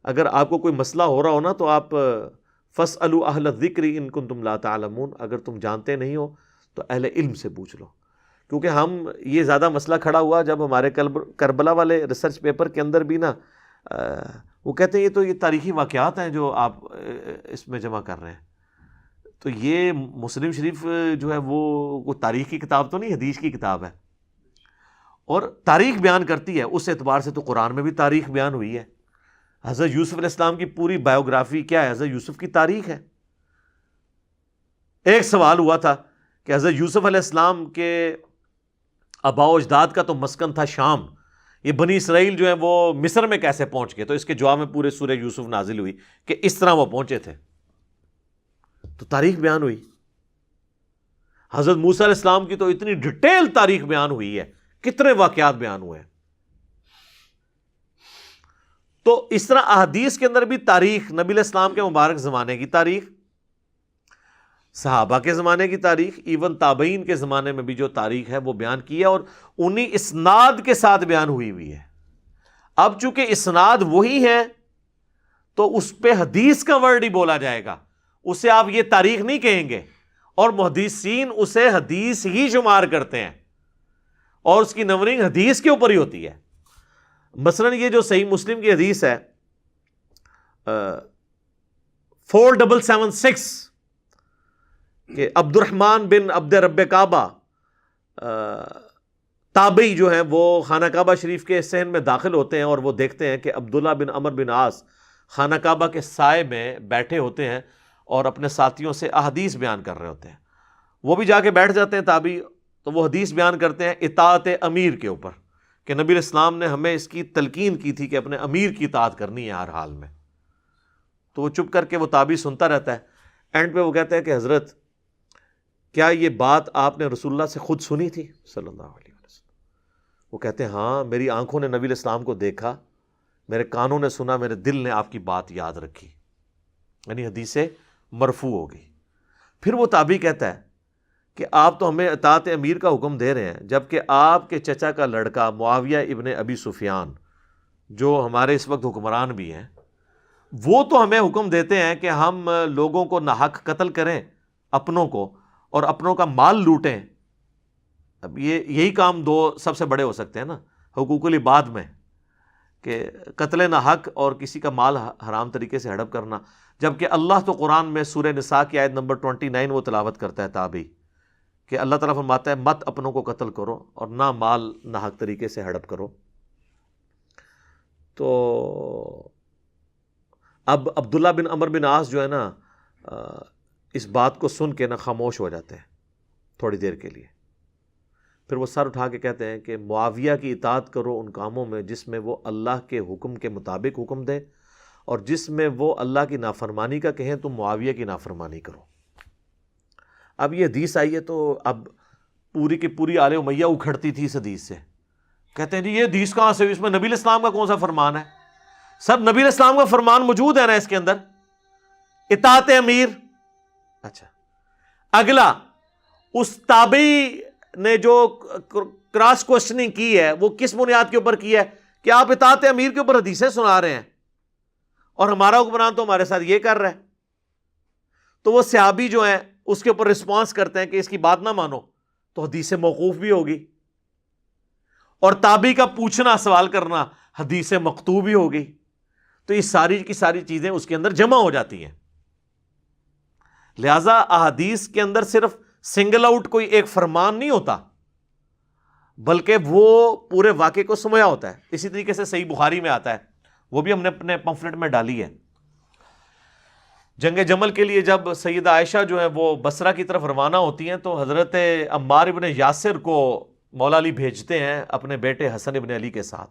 اگر آپ کو کوئی مسئلہ ہو رہا ہو نا تو آپ فاسألوا اہل الذکر ان کنتم لا تعلمون، اگر تم جانتے نہیں ہو تو اہل علم سے پوچھ لو. کیونکہ ہم یہ زیادہ مسئلہ کھڑا ہوا جب ہمارے کربلا والے ریسرچ پیپر کے اندر بھی نا وہ کہتے ہیں یہ تو یہ تاریخی واقعات ہیں جو آپ اس میں جمع کر رہے ہیں. تو یہ مسلم شریف جو ہے وہ تاریخ کی کتاب تو نہیں، حدیث کی کتاب ہے، اور تاریخ بیان کرتی ہے. اس اعتبار سے تو قرآن میں بھی تاریخ بیان ہوئی ہے. حضرت یوسف علیہ السلام کی پوری بایوگرافی کیا ہے؟ حضرت یوسف کی تاریخ ہے. ایک سوال ہوا تھا کہ حضرت یوسف علیہ السلام کے آباء و اجداد کا تو مسکن تھا شام، یہ بنی اسرائیل جو ہیں وہ مصر میں کیسے پہنچ گئے؟ تو اس کے جواب میں پورے سورہ یوسف نازل ہوئی کہ اس طرح وہ پہنچے تھے. تو تاریخ بیان ہوئی. حضرت موسیٰ علیہ السلام کی تو اتنی ڈیٹیل تاریخ بیان ہوئی ہے، کتنے واقعات بیان ہوئے ہیں. تو اس طرح احادیث کے اندر بھی تاریخ، نبی علیہ السلام کے مبارک زمانے کی تاریخ، صحابہ کے زمانے کی تاریخ، ایون تابعین کے زمانے میں بھی جو تاریخ ہے وہ بیان کی ہے، اور انہی اسناد کے ساتھ بیان ہوئی ہے. اب چونکہ اسناد وہی ہے تو اس پہ حدیث کا ورڈ ہی بولا جائے گا، اسے آپ یہ تاریخ نہیں کہیں گے. اور محدثین اسے حدیث ہی شمار کرتے ہیں، اور اس کی نمبرنگ حدیث کے اوپر ہی ہوتی ہے. مثلا یہ جو صحیح مسلم کی حدیث ہے 4776 کہ عبد الرحمن بن عبد رب کعبہ تابعی جو ہیں وہ خانہ کعبہ شریف کے صحن میں داخل ہوتے ہیں، اور وہ دیکھتے ہیں کہ عبداللہ بن عمر بن عاص خانہ کعبہ کے سائے میں بیٹھے ہوتے ہیں اور اپنے ساتھیوں سے احادیث بیان کر رہے ہوتے ہیں. وہ بھی جا کے بیٹھ جاتے ہیں تابعی، تو وہ حدیث بیان کرتے ہیں اطاعت امیر کے اوپر، کہ نبی علیہ السلام نے ہمیں اس کی تلقین کی تھی کہ اپنے امیر کی اطاعت کرنی ہے ہر حال میں. تو وہ چپ کر کے وہ تابعی سنتا رہتا ہے. اینڈ پہ وہ کہتا ہے کہ حضرت کیا یہ بات آپ نے رسول اللہ سے خود سنی تھی صلی اللہ علیہ وسلم؟ وہ کہتے ہیں ہاں، میری آنکھوں نے نبی علیہ السلام کو دیکھا، میرے کانوں نے سنا، میرے دل نے آپ کی بات یاد رکھی. یعنی حدیث مرفوع ہو گئی. پھر وہ تابعی کہتا ہے کہ آپ تو ہمیں اطاعت امیر کا حکم دے رہے ہیں، جبکہ آپ کے چچا کا لڑکا معاویہ ابن ابی سفیان جو ہمارے اس وقت حکمران بھی ہیں، وہ تو ہمیں حکم دیتے ہیں کہ ہم لوگوں کو ناحق قتل کریں، اپنوں کو، اور اپنوں کا مال لوٹیں. اب یہی کام دو سب سے بڑے ہو سکتے ہیں نا حقوق العباد میں، کہ قتل ناحق اور کسی کا مال حرام طریقے سے ہڑپ کرنا. جبکہ اللہ تو قرآن میں سورہ نساء کی آیت نمبر 29 وہ تلاوت کرتا ہے تابعی، کہ اللہ تعالیٰ فرماتا ہے مت اپنوں کو قتل کرو اور نہ مال ناحق طریقے سے ہڑپ کرو. تو اب عبداللہ بن عمر بن عاص جو ہے نا اس بات کو سن کے نا خاموش ہو جاتے ہیں تھوڑی دیر کے لیے. پھر وہ سر اٹھا کے کہتے ہیں کہ معاویہ کی اطاعت کرو ان کاموں میں جس میں وہ اللہ کے حکم کے مطابق حکم دے، اور جس میں وہ اللہ کی نافرمانی کا کہیں تم معاویہ کی نافرمانی کرو. اب یہ حدیث آئی ہے تو اب پوری کی پوری آل امیہ اکھڑتی تھی اس حدیث سے. کہتے ہیں جی یہ حدیث کہاں سے ہوئی؟ اس میں نبی علیہ السلام کا کون سا فرمان ہے؟ سب نبی علیہ السلام کا فرمان موجود ہے نا اس کے اندر، اطاعت امیر. اچھا، اگلا اس تابعی نے جو کراس کوشچننگ کی ہے وہ کس بنیاد کے اوپر کی ہے؟ کہ آپ اطاعت امیر کے اوپر حدیثیں سنا رہے ہیں اور ہمارا حکمران تو ہمارے ساتھ یہ کر رہا ہے. تو وہ صحابی جو ہیں اس کے اوپر رسپانس کرتے ہیں کہ اس کی بات نہ مانو تو حدیث موقوف بھی ہوگی، اور تابعی کا پوچھنا سوال کرنا حدیث مقطوع بھی ہوگی. تو یہ ساری کی ساری چیزیں اس کے اندر جمع ہو جاتی ہیں. لہذا احادیث کے اندر صرف سنگل آؤٹ کوئی ایک فرمان نہیں ہوتا، بلکہ وہ پورے واقعے کو سمویا ہوتا ہے. اسی طریقے سے صحیح بخاری میں آتا ہے، وہ بھی ہم نے اپنے پمفلٹ میں ڈالی ہے. جنگ جمل کے لیے جب سیدہ عائشہ جو ہے وہ بصرہ کی طرف روانہ ہوتی ہیں تو حضرت عمار ابن یاسر کو مولا علی بھیجتے ہیں اپنے بیٹے حسن ابن علی کے ساتھ.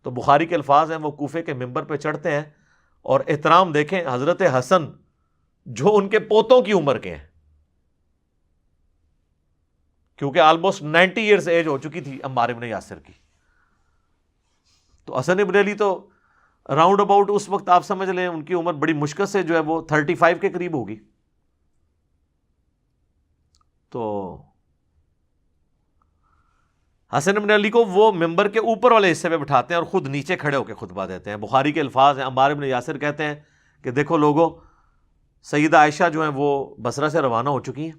تو بخاری کے الفاظ ہیں، وہ کوفے کے ممبر پہ چڑھتے ہیں اور احترام دیکھیں حضرت حسن جو ان کے پوتوں کی عمر کے ہیں، کیونکہ آلموسٹ 90 ایئرز ایج ہو چکی تھی عمار ابن یاسر کی. تو حسن ابن علی تو راؤنڈ اباؤٹ اس وقت آپ سمجھ لیں ان کی عمر بڑی مشکل سے جو ہے وہ 35 کے قریب ہوگی. تو حسن بن علی کو وہ ممبر کے اوپر والے حصے پہ بٹھاتے ہیں اور خود نیچے کھڑے ہو کے خطبہ دیتے ہیں. بخاری کے الفاظ ہیں, عمار بن یاسر کہتے ہیں کہ دیکھو لوگو, سیدہ عائشہ جو ہیں وہ بصرہ سے روانہ ہو چکی ہیں,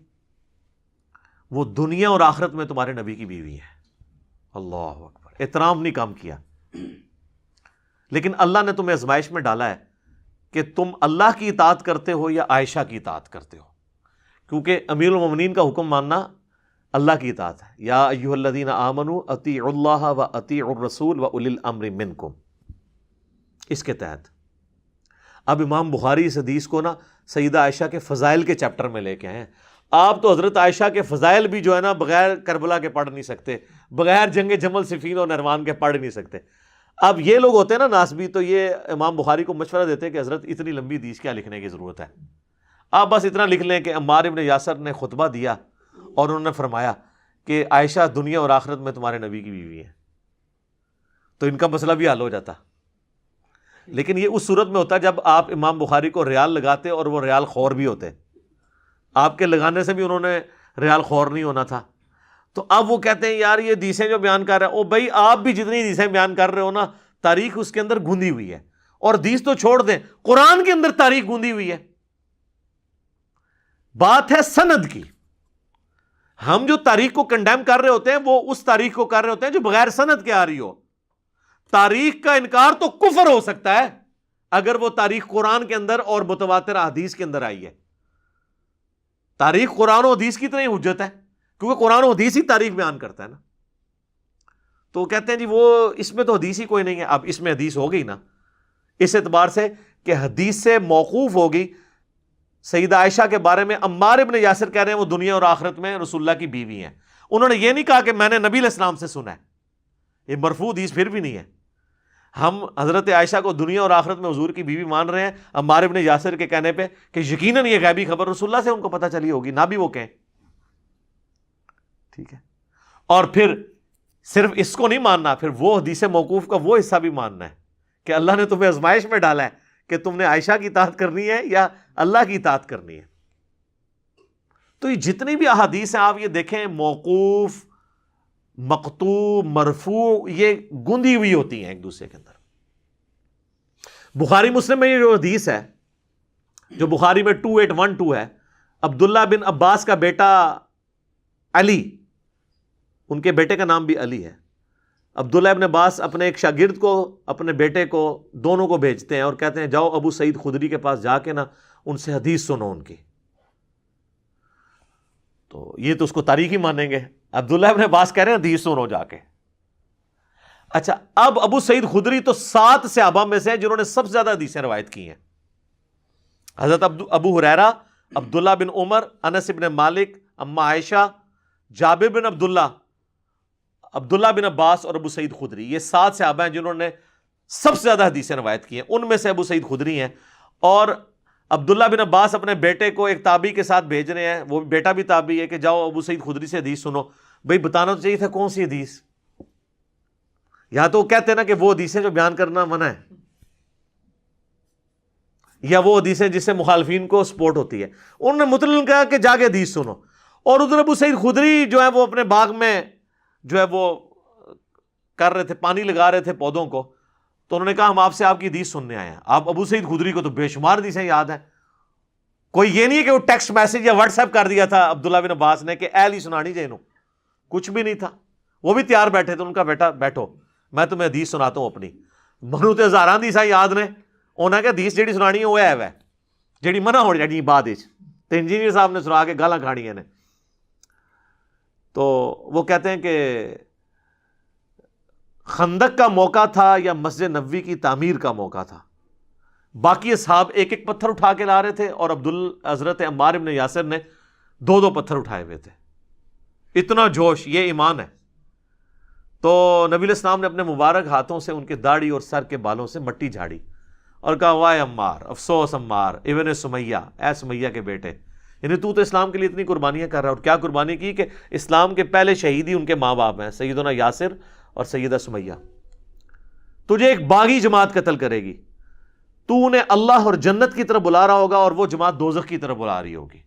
وہ دنیا اور آخرت میں تمہارے نبی کی بیوی ہیں. اللہ اکبر, احترام نہیں کم کیا. لیکن اللہ نے تمہیں آزمائش میں ڈالا ہے کہ تم اللہ کی اطاعت کرتے ہو یا عائشہ کی اطاعت کرتے ہو, کیونکہ امیر المومنین کا حکم ماننا اللہ کی اطاعت ہے. یا ایھا الذین آمنوا اطیعوا اللہ و اطیعوا الرسول و اولی الامر منکم. اس کے تحت اب امام بخاری اس حدیث کو نا سیدہ عائشہ کے فضائل کے چیپٹر میں لے کے آئے ہیں. آپ تو حضرت عائشہ کے فضائل بھی جو ہے نا بغیر کربلا کے پڑھ نہیں سکتے, بغیر جنگ جمل صفین اور نہروان کے پڑھ نہیں سکتے. اب یہ لوگ ہوتے ہیں نا ناسبی, تو یہ امام بخاری کو مشورہ دیتے ہیں کہ حضرت اتنی لمبی حدیث کیا لکھنے کی ضرورت ہے, آپ بس اتنا لکھ لیں کہ عمار بن یاسر نے خطبہ دیا اور انہوں نے فرمایا کہ عائشہ دنیا اور آخرت میں تمہارے نبی کی بیوی ہے, تو ان کا مسئلہ بھی حل ہو جاتا. لیکن یہ اس صورت میں ہوتا ہے جب آپ امام بخاری کو ریال لگاتے اور وہ ریال خور بھی ہوتے. آپ کے لگانے سے بھی انہوں نے ریال خور نہیں ہونا تھا. تو اب وہ کہتے ہیں یار یہ حدیثیں جو بیان کر رہے ہیں, او بھائی آپ بھی جتنی حدیثیں بیان کر رہے ہو نا, تاریخ اس کے اندر گوندھی ہوئی ہے. اور حدیث تو چھوڑ دیں, قرآن کے اندر تاریخ گوندھی ہوئی ہے. بات ہے سند کی. ہم جو تاریخ کو کنڈیم کر رہے ہوتے ہیں وہ اس تاریخ کو کر رہے ہوتے ہیں جو بغیر سند کے آ رہی ہو. تاریخ کا انکار تو کفر ہو سکتا ہے اگر وہ تاریخ قرآن کے اندر اور متواتر احادیث کے اندر آئی ہے. تاریخ قرآن و حدیث کی طرح ہی حجت ہے, کیونکہ قرآن و حدیث ہی تاریخ بیان کرتا ہے نا. تو کہتے ہیں جی وہ اس میں تو حدیث ہی کوئی نہیں ہے. اب اس میں حدیث ہو گئی نا, اس اعتبار سے کہ حدیث سے موقوف ہوگی سیدہ عائشہ کے بارے میں. عمار ابن یاسر کہہ رہے ہیں وہ دنیا اور آخرت میں رسول اللہ کی بیوی ہیں. انہوں نے یہ نہیں کہا کہ میں نے نبی علیہ السلام سے سنا ہے, یہ مرفوع حدیث پھر بھی نہیں ہے. ہم حضرت عائشہ کو دنیا اور آخرت میں حضور کی بیوی مان رہے ہیں عمار ابن یاسر کے کہنے پہ کہ یقیناً یہ غیبی خبر رسول اللہ سے ان کو پتہ چلی ہوگی, نہ بھی وہ کہیں. ٹھیک ہے, اور پھر صرف اس کو نہیں ماننا, پھر وہ حدیث موقوف کا وہ حصہ بھی ماننا ہے کہ اللہ نے تمہیں آزمائش میں ڈالا ہے کہ تم نے عائشہ کی اطاعت کرنی ہے یا اللہ کی اطاعت کرنی ہے. تو یہ جتنی بھی احادیث ہیں آپ یہ دیکھیں, موقوف, مقطوع, مرفوع, یہ گندھی ہوئی ہوتی ہیں ایک دوسرے کے اندر. بخاری مسلم میں یہ جو حدیث ہے جو بخاری میں 2812 ہے, عبداللہ بن عباس کا بیٹا علی, ان کے بیٹے کا نام بھی علی ہے. عبداللہ ابن عباس اپنے ایک شاگرد کو, اپنے بیٹے کو, دونوں کو بھیجتے ہیں اور کہتے ہیں جاؤ ابو سعید خدری کے پاس جا کے نا ان سے حدیث سنو ان کی. تو یہ تو اس کو تاریخ ہی مانیں گے. عبداللہ ابن عباس کہہ رہے ہیں حدیث سنو جا کے. اچھا, اب ابو سعید خدری تو 7 صحابہ میں سے ہیں جنہوں نے سب سے زیادہ حدیثیں روایت کی ہیں. حضرت ابو ہریرہ, عبداللہ بن عمر, انس بن مالک, اما عائشہ, جابر بن عبداللہ, عبداللہ بن عباس اور ابو سعید خدری. یہ 7 صحابہ ہیں جنہوں نے سب سے زیادہ حدیثیں روایت کی ہیں. ان میں سے ابو سعید خدری ہیں. اور عبداللہ بن عباس اپنے بیٹے کو ایک تابعی کے ساتھ بھیج رہے ہیں, وہ بیٹا بھی تابعی ہے, کہ جاؤ ابو سعید خدری سے حدیث سنو. بھئی بتانا تو چاہیے تھا کون سی حدیث. یا تو کہتے ہیں نا کہ وہ حدیثیں جو بیان کرنا منع ہے, یا وہ حدیثیں جس سے مخالفین کو سپورٹ ہوتی ہے. انہوں نے مطلق کہا کہ جا کے حدیث سنو. اور ادھر ابو سعید خدری جو ہے وہ اپنے باغ میں جو ہے وہ کر رہے تھے, پانی لگا رہے تھے پودوں کو. تو انہوں نے کہا ہم آپ سے آپ کی حدیث سننے آئے ہیں. آپ ابو سعید خدری کو تو بے شمار حدیثیں یاد ہیں. کوئی یہ نہیں ہے کہ وہ ٹیکسٹ میسج یا واٹس ایپ کر دیا تھا عبداللہ بن عباس نے کہ اہل ہی سنانی چاہیے. کچھ بھی نہیں تھا, وہ بھی تیار بیٹھے تھے. ان کا بیٹا بیٹھو میں تمہیں حدیث سناتا ہوں اپنی. منو تے ہزاراں حدیثاں یاد نے, انہاں کہ حدیث جیڑی سنانی ہے وہ ہے جیڑی منع ہو جانی بعد وچ, تے انجینئر صاحب نے سنا کے گالاں کھاڑیاں نے. تو وہ کہتے ہیں کہ خندق کا موقع تھا یا مسجد نبوی کی تعمیر کا موقع تھا. باقی اصحاب ایک ایک پتھر اٹھا کے لا رہے تھے اور حضرت عمار بن یاسر نے 2 پتھر اٹھائے ہوئے تھے. اتنا جوش, یہ ایمان ہے. تو نبی علیہ السلام نے اپنے مبارک ہاتھوں سے ان کے داڑھی اور سر کے بالوں سے مٹی جھاڑی اور کہا وائے عمار, افسوس عمار ابن سمیہ, اے سمیہ کے بیٹے, یعنی تو اسلام کے لیے اتنی قربانیاں کر رہا ہے. اور کیا قربانی کی کہ اسلام کے پہلے شہید ہی ان کے ماں باپ ہیں, سیدنا یاسر اور سیدہ سمیہ. تجھے ایک باغی جماعت قتل کرے گی, تو انہیں اللہ اور جنت کی طرف بلا رہا ہوگا اور وہ جماعت دوزخ کی طرف بلا رہی ہوگی.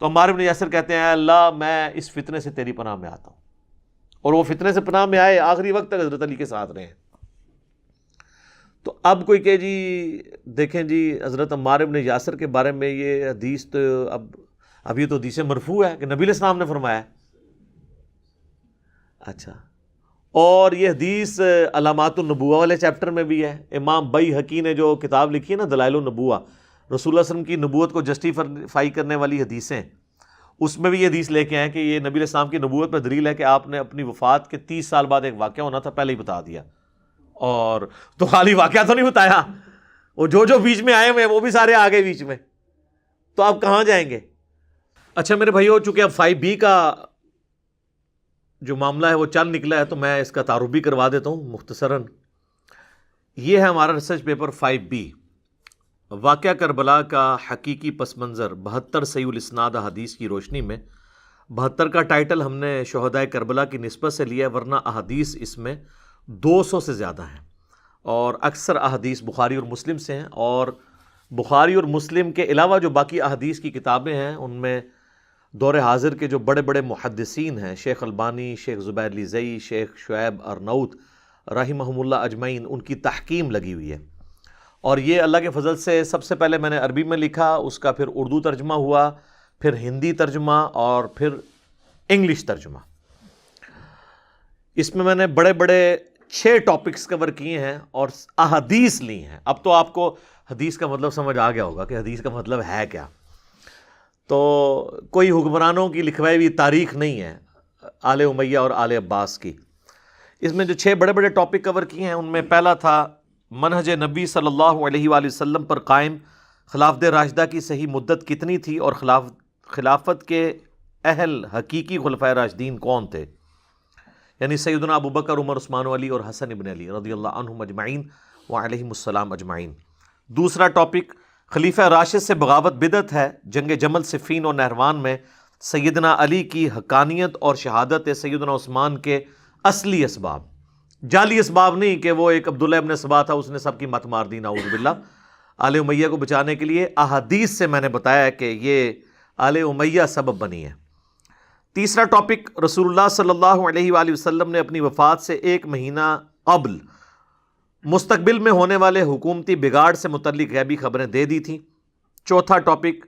تو عمار بن یاسر کہتے ہیں اے اللہ میں اس فتنے سے تیری پناہ میں آتا ہوں. اور وہ فتنے سے پناہ میں آئے، آخری وقت تک حضرت علی کے ساتھ رہے ہیں۔ تو اب کوئی کہ جی دیکھیں جی حضرت عمار بن یاسر کے بارے میں یہ حدیث تو اب یہ تو حدیث مرفوع ہے کہ نبی علیہ السلام نے فرمایا ہے۔ اچھا، اور یہ حدیث علامات النبوہ والے چیپٹر میں بھی ہے۔ امام بیہقی نے جو کتاب لکھی ہے نا دلائل النبوہ، رسول اللہ علیہ وسلم کی نبوت کو جسٹیفائی کرنے والی حدیثیں، اس میں بھی یہ حدیث لے کے آئے کہ یہ نبی علیہ السلام کی نبوت پر دلیل ہے کہ آپ نے اپنی وفات کے 30 سال بعد ایک واقعہ ہونا تھا پہلے ہی بتا دیا۔ اور تو خالی واقعہ تو نہیں بتایا، وہ جو بیچ میں آئے ہوئے وہ بھی سارے آگے بیچ میں، تو آپ کہاں جائیں گے؟ اچھا میرے بھائیو، چونکہ اب 5B کا جو معاملہ ہے وہ چل نکلا ہے تو میں اس کا تعارف بھی کروا دیتا ہوں مختصراً۔ یہ ہے ہمارا ریسرچ پیپر 5B، واقعہ کربلا کا حقیقی پس منظر 72 صحیح الاسناد احادیث کی روشنی میں۔ 72 کا ٹائٹل ہم نے شہدائے کربلا کی نسبت سے لیا ہے، ورنہ احادیث اس میں 200 سے زیادہ ہیں، اور اکثر احادیث بخاری اور مسلم سے ہیں، اور بخاری اور مسلم کے علاوہ جو باقی احادیث کی کتابیں ہیں ان میں دور حاضر کے جو بڑے بڑے محدثین ہیں، شیخ البانی، شیخ زبیر لیزئی، شیخ شعیب ارناؤت رحمہم اللہ اجمعین، ان کی تحکیم لگی ہوئی ہے۔ اور یہ اللہ کے فضل سے سب سے پہلے میں نے عربی میں لکھا، اس کا پھر اردو ترجمہ ہوا، پھر ہندی ترجمہ، اور پھر انگلش ترجمہ۔ اس میں نے بڑے بڑے 6 ٹاپکس کور کیے ہیں اور احادیث لی ہیں۔ اب تو آپ کو حدیث کا مطلب سمجھ آ گیا ہوگا کہ حدیث کا مطلب ہے کیا۔ تو کوئی حکمرانوں کی لکھوائی ہوئی تاریخ نہیں ہے آل امیہ اور آل عباس کی۔ اس میں جو 6 بڑے بڑے ٹاپک کور کیے ہیں ان میں پہلا تھا منہج نبی صلی اللہ علیہ وآلہ وسلم پر قائم خلافت راشدہ کی صحیح مدت کتنی تھی، اور خلافت کے اہل حقیقی خلفائے راشدین کون تھے، یعنی سیدنا ابو بکر، عمر، عثمان و علی اور حسن ابن علی رضی اللہ عنہم اجمعین وعلیہم السلام اجمعین۔ دوسرا ٹاپک خلیفہ راشد سے بغاوت بدعت ہے، جنگ جمل، صفین اور نہروان میں سیدنا علی کی حقانیت اور شہادت سیدنا عثمان کے اصلی اسباب، جعلی اسباب نہیں کہ وہ ایک عبداللہ ابن سبا تھا اس نے سب کی مت مار دی نعوذ باللہ۔ آل امیہ کو بچانے کے لیے احادیث سے میں نے بتایا کہ یہ آل امیہ سبب بنی ہے۔ تیسرا ٹاپک رسول اللہ صلی اللہ علیہ وآلہ وسلم نے اپنی وفات سے 1 مہینہ قبل مستقبل میں ہونے والے حکومتی بگاڑ سے متعلق غیبی خبریں دے دی تھیں۔ چوتھا ٹاپک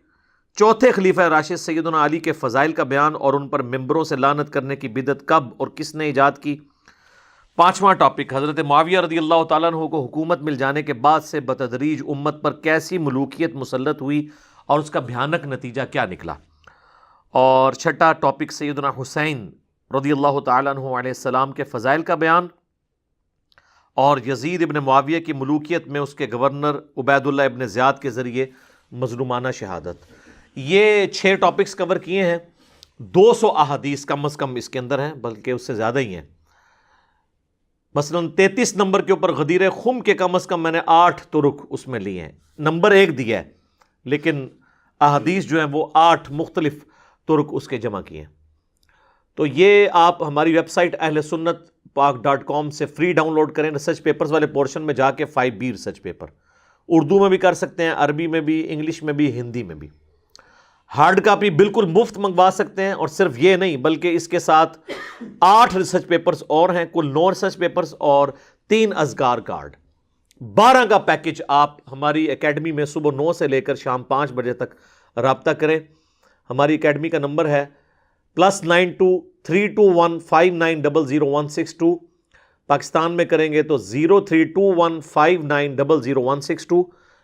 چوتھے خلیفہ راشد سیدنا علی کے فضائل کا بیان اور ان پر ممبروں سے لعنت کرنے کی بدعت کب اور کس نے ایجاد کی۔ پانچواں ٹاپک حضرت معاویہ رضی اللہ تعالیٰ عنہ کو حکومت مل جانے کے بعد سے بتدریج امت پر کیسی ملوکیت مسلط ہوئی اور اس کا بھیانک نتیجہ کیا نکلا۔ اور چھٹا ٹاپک سیدنا حسین رضی اللہ تعالیٰ عنہ علیہ السلام کے فضائل کا بیان اور یزید ابن معاویہ کی ملوکیت میں اس کے گورنر عبید اللہ ابن زیاد کے ذریعے مظلومانہ شہادت۔ یہ 6 ٹاپکس کور کیے ہیں۔ 200 احادیث کم از کم اس کے اندر ہیں، بلکہ اس سے زیادہ ہی ہیں۔ مثلاً 33 نمبر کے اوپر غدیر خم کے کم از کم میں نے 8 طرق اس میں لیے ہیں، نمبر 1 دیا ہے لیکن احادیث جو ہیں وہ 8 مختلف طرق اس کے جمع کیے ہیں۔ تو یہ آپ ہماری ویب سائٹ اہل سنت پاک.com سے فری ڈاؤن لوڈ کریں، ریسرچ پیپرز والے پورشن میں جا کے 5B ریسرچ پیپر اردو میں بھی کر سکتے ہیں، عربی میں بھی، انگلش میں بھی، ہندی میں بھی۔ ہارڈ کاپی بالکل مفت منگوا سکتے ہیں، اور صرف یہ نہیں بلکہ اس کے ساتھ 8 ریسرچ پیپرز اور ہیں، کل 9 ریسرچ پیپرز اور 3 اذکار کارڈ، 12 کا پیکج آپ ہماری اکیڈمی میں صبح 9 سے لے کر شام 5 بجے تک رابطہ کریں۔ ہماری اکیڈمی کا نمبر ہے +923215900162، پاکستان میں کریں گے تو 032159000162،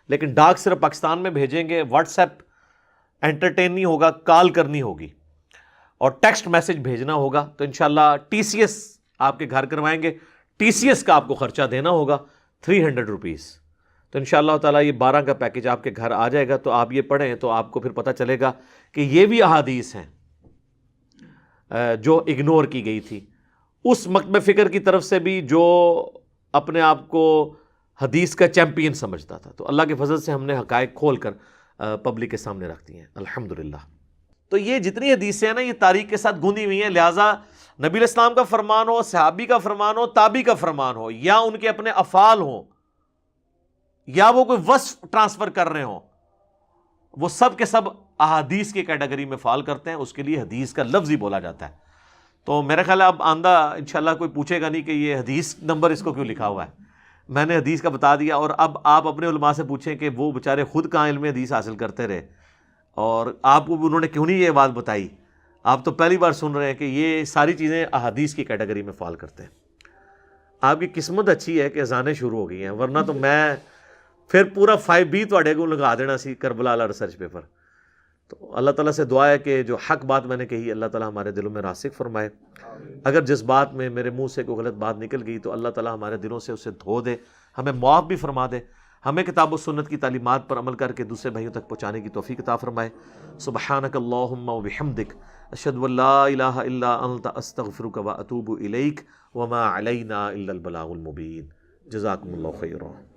لیکن ڈاک صرف پاکستان میں بھیجیں گے، واٹس ایپ انٹرٹین نہیں ہوگا، کال کرنی ہوگی اور ٹیکسٹ میسج بھیجنا ہوگا۔ تو انشاءاللہ TCS آپ کے گھر کروائیں گے، TCS کا آپ کو خرچہ دینا ہوگا 300 روپیز۔ تو انشاءاللہ تعالیٰ یہ 12 کا پیکج آپ کے گھر آ جائے گا، تو آپ یہ پڑھیں تو آپ کو پھر پتہ چلے گا کہ یہ بھی احادیث ہیں جو اگنور کی گئی تھی اس مکتب فکر کی طرف سے بھی جو اپنے آپ کو حدیث کا چیمپئن سمجھتا تھا۔ تو اللہ کے فضل سے ہم نے حقائق کھول کر پبلک کے سامنے رکھ دی ہیں الحمدللہ۔ تو یہ جتنی حدیثیں ہیں نا یہ تاریخ کے ساتھ گوندھی ہوئی ہیں، لہٰذا نبی علیہ السلام کا فرمان ہو، صحابی کا فرمان ہو، تابعی کا فرمان ہو، یا ان کے اپنے افعال ہوں، یا وہ کوئی وصف ٹرانسفر کر رہے ہوں، وہ سب کے سب احادیث کی کیٹیگری میں فال کرتے ہیں، اس کے لیے حدیث کا لفظ ہی بولا جاتا ہے۔ تو میرا خیال ہے اب آندہ انشاءاللہ کوئی پوچھے گا نہیں کہ یہ حدیث نمبر اس کو کیوں لکھا ہوا ہے، میں نے حدیث کا بتا دیا۔ اور اب آپ اپنے علماء سے پوچھیں کہ وہ بیچارے خود کہاں علم حدیث حاصل کرتے رہے اور آپ کو انہوں نے کیوں نہیں یہ بات بتائی، آپ تو پہلی بار سن رہے ہیں کہ یہ ساری چیزیں احادیث کی کیٹیگری میں فال کرتے ہیں۔ آپ کی قسمت اچھی ہے کہ اذانیں شروع ہو گئی ہیں، ورنہ تو میں پھر پورا 5B تواڈے کو لگا دینا سی کربلا والا ریسرچ پیپر۔ تو اللہ تعالیٰ سے دعا ہے کہ جو حق بات میں نے کہی اللہ تعالیٰ ہمارے دلوں میں راسخ فرمائے، اگر جس بات میں میرے منہ سے کوئی غلط بات نکل گئی تو اللہ تعالیٰ ہمارے دلوں سے اسے دھو دے، ہمیں معاف بھی فرما دے، ہمیں کتاب و سنت کی تعلیمات پر عمل کر کے دوسرے بھائیوں تک پہنچانے کی توفیق عطا فرمائے۔ سبحانک اللہم و بحمدک، اشہد ان لا الہ الا انت، استغفرک و اتوب الیک، وما علینا الا البلاغ المبین۔ جزاکم اللہ خیرا۔